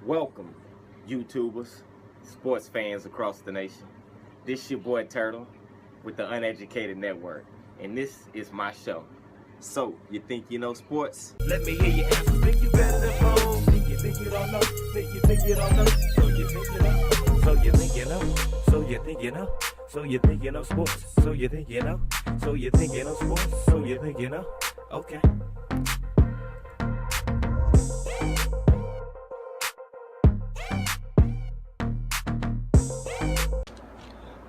Welcome, YouTubers, sports fans across the nation. This your boy Turtle with the UNeducated Network, and this is my show. So, you think you know sports? Let me hear your answer. Think you better than most. Think you don't know. Think you don't know. So you think you know. So you think you know. So you think you know. So you think you know sports. So you think you know. So you think you know sports. So you think you know. Okay.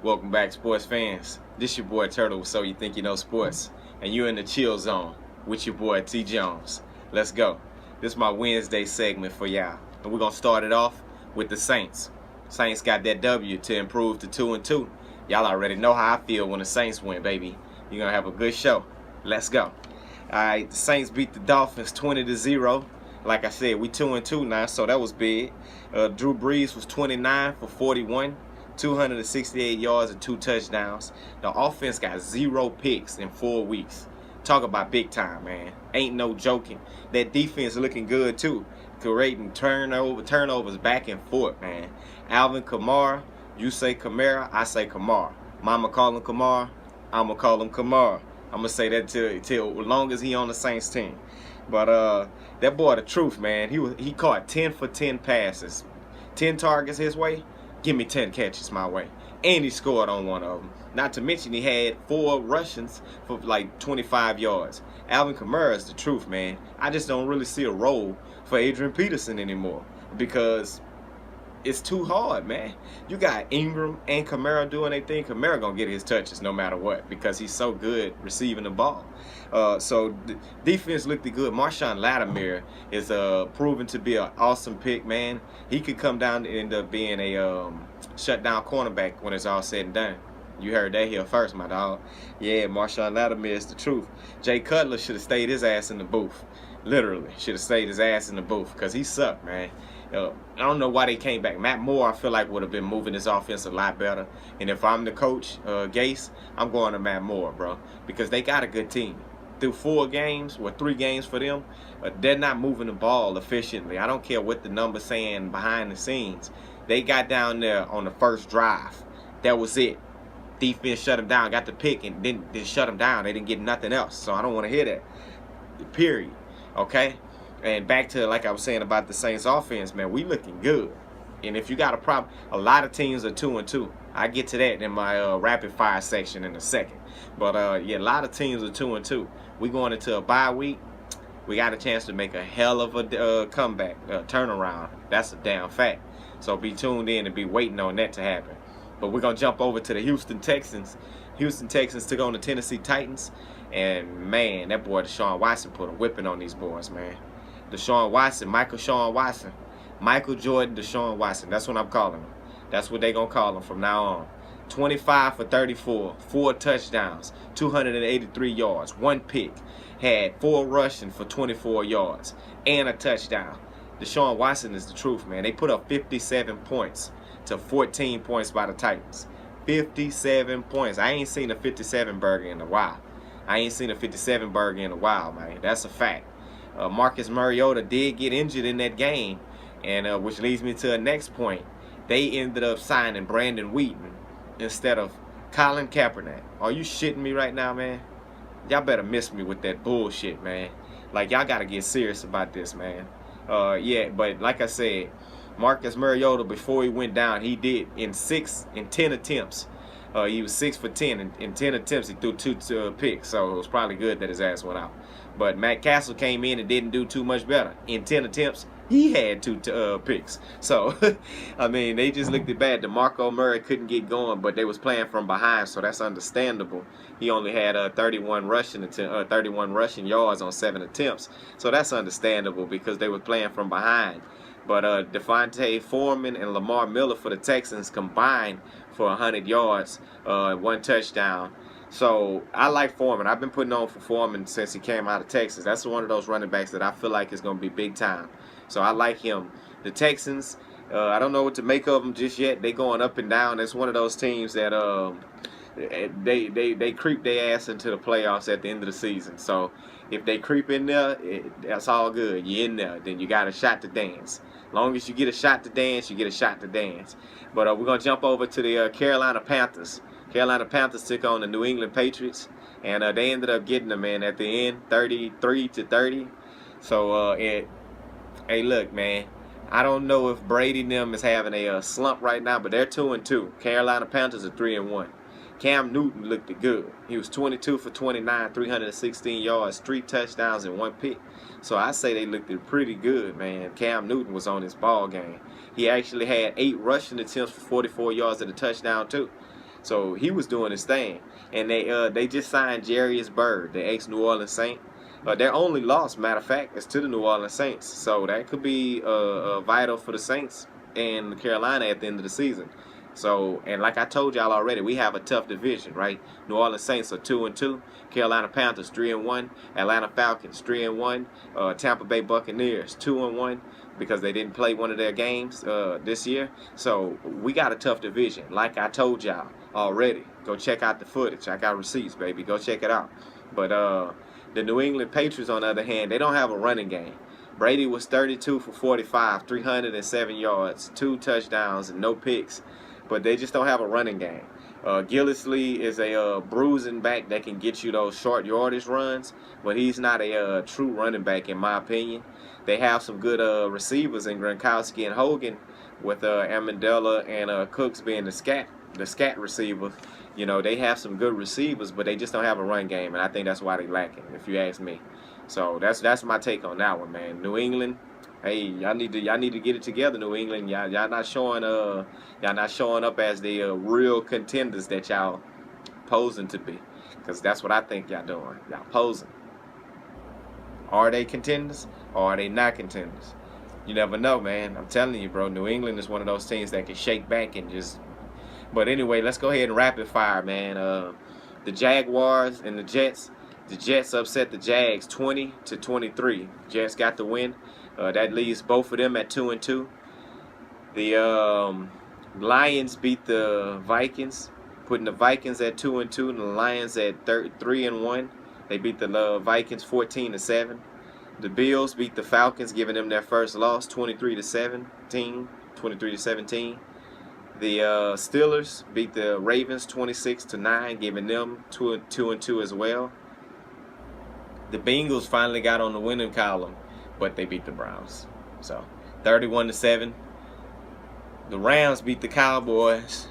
Welcome back, sports fans. This your boy Turtle with So You Think You Know Sports, and you're in the chill zone with your boy T Jones. Let's go. This is my Wednesday segment for y'all, and we're gonna start it off with the Saints. Saints got that W to improve to 2-2. Y'all already know how I feel when the Saints win, baby. You're gonna have a good show. Let's go. All right, the Saints beat the Dolphins 20-0. Like I said, we 2-2 now, so that was big. Drew Brees was 29 for 41. 268 yards and 2 touchdowns. The offense got 0 picks in 4 weeks. Talk about big time, man. Ain't no joking. That defense looking good too. Creating turnovers back and forth, man. Alvin Kamara, you say Kamara, I say Kamara. Mama call him Kamara, I'ma call him Kamara. I'ma say that till as long as he on the Saints team. But that boy the truth, man. He caught 10 for 10 passes. 10 targets his way. Give me 10 catches my way. And he scored on one of them. Not to mention he had 4 rushes for like 25 yards. Alvin Kamara is the truth, man. I just don't really see a role for Adrian Peterson anymore because it's too hard, man. You got Ingram and Kamara doing their thing. Kamara gonna get his touches no matter what because he's so good receiving the ball. So the defense looked good. Marshawn Lattimore is proven to be an awesome pick, man. He could come down and end up being a shutdown cornerback when it's all said and done. You heard that here first, my dog. Yeah, Marshawn Lattimore is the truth. Jay Cutler should have stayed his ass in the booth. Literally, should have stayed his ass in the booth because he sucked, man. I don't know why they came back. Matt Moore, I feel like, would have been moving his offense a lot better. And if I'm the coach, Gase, I'm going to Matt Moore, bro, because they got a good team. Through 4 games, or 3 games for them, they're not moving the ball efficiently. I don't care what the number's saying behind the scenes. They got down there on the first drive. That was it. Defense shut them down, got the pick, and then shut them down. They didn't get nothing else. So I don't want to hear that. Period. Okay? And back to, like I was saying about the Saints offense, man, we looking good. And if you got a problem, a lot of teams are 2-2. I get to that in my rapid fire section in a second. But yeah, a lot of teams are 2-2. We going into a bye week. We got a chance to make a hell of a comeback, turnaround. That's a damn fact. So be tuned in and be waiting on that to happen. But we're going to jump over to the Houston Texans. Houston Texans took on the Tennessee Titans. And, man, that boy Deshaun Watson put a whipping on these boys, man. Deshaun Watson, Michael Jordan, Deshaun Watson. That's what I'm calling him. That's what they're going to call him from now on. 25 for 34, 4 touchdowns, 283 yards, 1 pick. Had 4 rushing for 24 yards and a touchdown. Deshaun Watson is the truth, man. They put up 57 points to 14 points by the Titans. 57 points. I ain't seen a 57 burger in a while. Man. That's a fact. Marcus Mariota did get injured in that game, and which leads me to the next point. They ended up signing Brandon Wheaton instead of Colin Kaepernick. Are you shitting me right now, man? Y'all better miss me with that bullshit, man. Like, y'all got to get serious about this, man. Yeah, but like I said, Marcus Mariota, before he went down, he did in 10 attempts. He was 6 for 10. In 10 attempts, he threw 2 picks, so it was probably good that his ass went out. But Matt Castle came in and didn't do too much better. In 10 attempts, he had 2 picks. So, I mean, they just looked at bad. DeMarco Murray couldn't get going, but they was playing from behind, so that's understandable. He only had 31 rushing yards on 7 attempts. So that's understandable because they were playing from behind. But Devontae Foreman and Lamar Miller for the Texans combined for 100 yards, 1 touchdown. So I like Foreman. I've been putting on for Foreman since he came out of Texas. That's one of those running backs that I feel like is going to be big time. So I like him. The Texans, I don't know what to make of them just yet. They going up and down. It's one of those teams that they creep their ass into the playoffs at the end of the season. So if they creep in there, that's all good. You're in there, then you got a shot to dance. Long as you get a shot to dance, you get a shot to dance. But we're gonna jump over to the Carolina Panthers. Carolina Panthers took on the New England Patriots, and they ended up getting them, man, at the end, 33-30. So hey, look, man. I don't know if Brady and them is having a slump right now, but they're 2-2. Carolina Panthers are 3-1. Cam Newton looked good. He was 22 for 29, 316 yards, 3 touchdowns, and 1 pick. So I say they looked pretty good, man. Cam Newton was on his ball game. He actually had 8 rushing attempts for 44 yards and a touchdown too. So he was doing his thing. And they just signed Jarius Byrd, the ex-New Orleans Saint. Their only loss, matter of fact, is to the New Orleans Saints. So that could be vital for the Saints and Carolina at the end of the season. So, and like I told y'all already, we have a tough division, right? New Orleans Saints are 2-2. Carolina Panthers 3-1. Atlanta Falcons 3-1. Tampa Bay Buccaneers 2-1 because they didn't play one of their games this year. So we got a tough division. Like I told y'all already, go check out the footage. I got receipts, baby. Go check it out. But the New England Patriots, on the other hand, they don't have a running game. Brady was 32 for 45, 307 yards, 2 touchdowns, and no picks. But they just don't have a running game. Gillislee is a bruising back that can get you those short yardage runs, but he's not a true running back in my opinion. They have some good receivers in Gronkowski and Hogan, with Amendola and Cooks being the scat receivers. You know, they have some good receivers, but they just don't have a run game, and I think that's why they're lacking, if you ask me. So that's my take on that one, man. New England, hey, y'all need to get it together, New England. Y'all not showing up as the real contenders that y'all posing to be, because that's what I think y'all doing. Y'all posing. Are they contenders or are they not contenders? You never know, man. I'm telling you, bro. New England is one of those teams that can shake back and just. But anyway, let's go ahead and rapid fire, man. The Jaguars and the Jets. The Jets upset the Jags 20-23. Jets got the win. That leaves both of them at 2-2. The Lions beat the Vikings, putting the Vikings at 2-2 and the Lions at 3-1. They beat the Vikings 14-7. The Bills beat the Falcons, giving them their first loss, 23-17. The Steelers beat the Ravens 26-9, giving them 2-2 as well. The Bengals finally got on the winning column, but they beat the Browns. So 31-7. The Rams beat the Cowboys.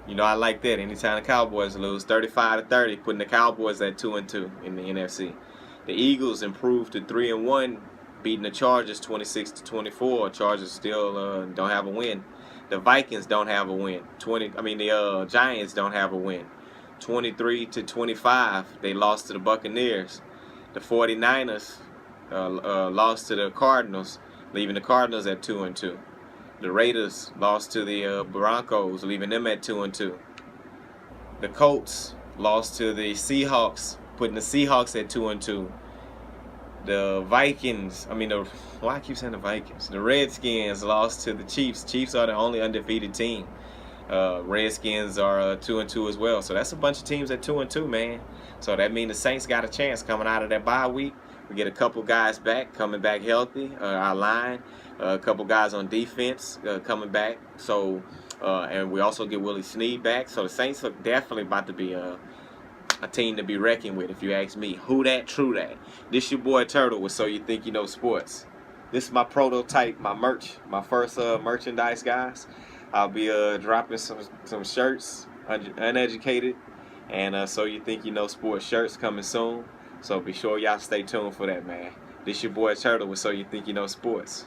You know I like that. Anytime the Cowboys lose, 35-30, putting the Cowboys at 2-2 in the NFC. The Eagles improved to 3-1, beating the Chargers 26-24. Chargers still don't have a win. The Vikings don't have a win. The Giants don't have a win. 23-25, they lost to the Buccaneers. The 49ers lost to the Cardinals, leaving the Cardinals at 2-2. The Raiders lost to the Broncos, leaving them at 2-2. The Colts lost to the Seahawks, putting the Seahawks at 2-2. The Vikings, why I keep saying the Vikings? The Redskins lost to the Chiefs. Chiefs are the only undefeated team. Redskins are 2-2 as well. So that's a bunch of teams at 2-2, man. So that means the Saints got a chance coming out of that bye week. We get a couple guys back, coming back healthy. Our line, a couple guys on defense coming back. So, and we also get Willie Snead back. So the Saints are definitely about to be a team to be reckoned with, if you ask me. Who that, true that. This your boy Turtle with So You Think You Know Sports. This is my prototype, my merch, my first merchandise, guys. I'll be dropping some shirts, Uneducated, and So You Think You Know Sports shirts coming soon. So be sure y'all stay tuned for that, man. This your boy Turtle with So You Think You Know Sports.